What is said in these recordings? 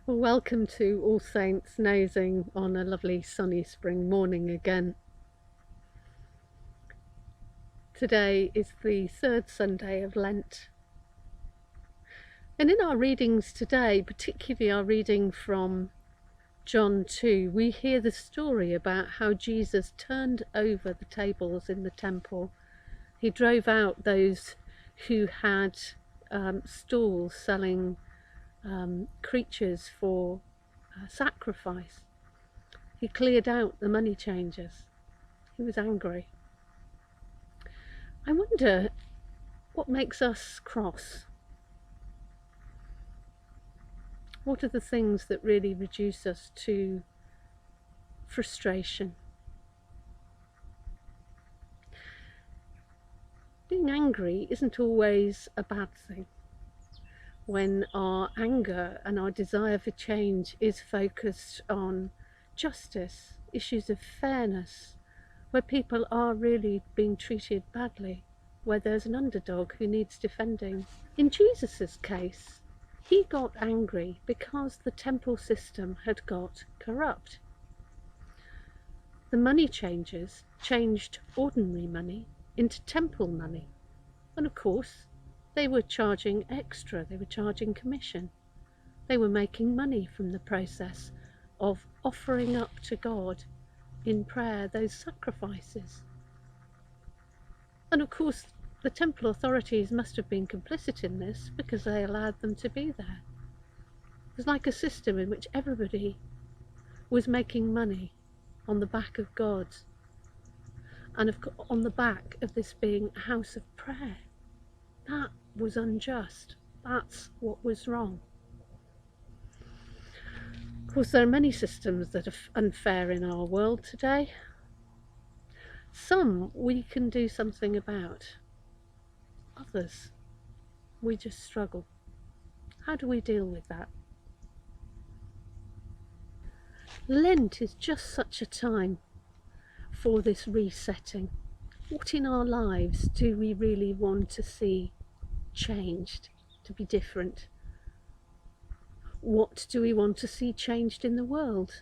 Well, welcome to All Saints nosing on a lovely sunny spring morning again. Today is the third Sunday of Lent. And in our readings today, particularly our reading from John 2, we hear the story about how Jesus turned over the tables in the temple. He drove out those who had stalls selling creatures for sacrifice. He cleared out the money changers. He was angry. I wonder what makes us cross. What are the things that really reduce us to frustration? Being angry isn't always a bad thing. When our anger and our desire for change is focused on justice, issues of fairness, where people are really being treated badly, where there's an underdog who needs defending. In Jesus's case, he got angry because the temple system had got corrupt. The money changers changed ordinary money into temple money, and of course they were charging extra, they were charging commission. They were making money from the process of offering up to God in prayer those sacrifices. And of course the temple authorities must have been complicit in this because they allowed them to be there. It was like a system in which everybody was making money on the back of God and on the back of this being a house of prayer. That was unjust. That's what was wrong. Of course, there are many systems that are unfair in our world today. Some we can do something about. Others, we just struggle. How do we deal with that? Lent is just such a time for this resetting. What in our lives do we really want to see changed, to be different? What do we want to see changed in the world?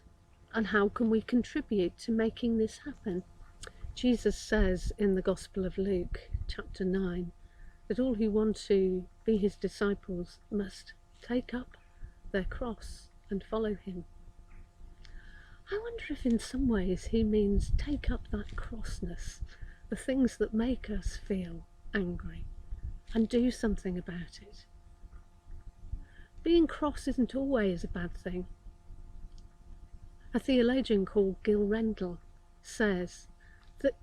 And how can we contribute to making this happen? Jesus says in the Gospel of Luke, chapter 9, that all who want to be his disciples must take up their cross and follow him. I wonder if in some ways he means take up that crossness, the things that make us feel angry, and do something about it. Being cross isn't always a bad thing. A theologian called Gil Rendell says that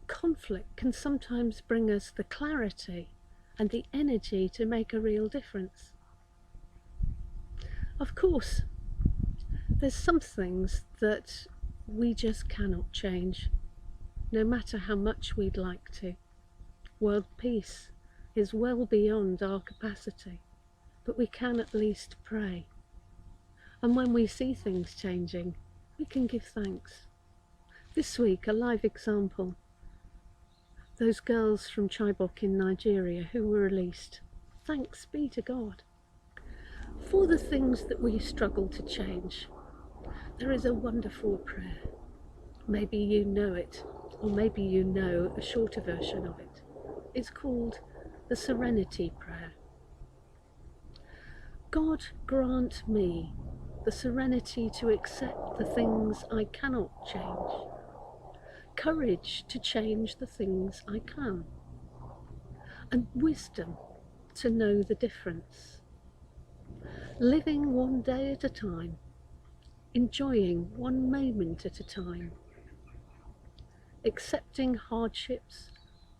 conflict can sometimes bring us the clarity and the energy to make a real difference. Of course, there's some things that we just cannot change, no matter how much we'd like to. World peace is well beyond our capacity, but we can at least pray. And when we see things changing, we can give thanks. This week, a live example. Those girls from Chibok in Nigeria who were released. Thanks be to God. For the things that we struggle to change, there is a wonderful prayer. Maybe you know it, or maybe you know a shorter version of it. It's called the Serenity Prayer. God grant me the serenity to accept the things I cannot change, courage to change the things I can, and wisdom to know the difference. Living one day at a time, enjoying one moment at a time, accepting hardships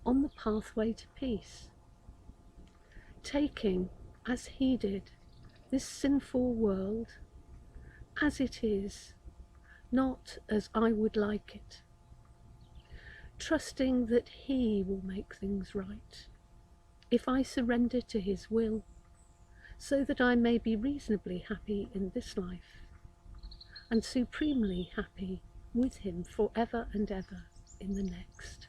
on the pathway to peace, taking, as he did, this sinful world as it is, not as I would like it, trusting that he will make things right if I surrender to his will, so that I may be reasonably happy in this life and supremely happy with him forever and ever in the next.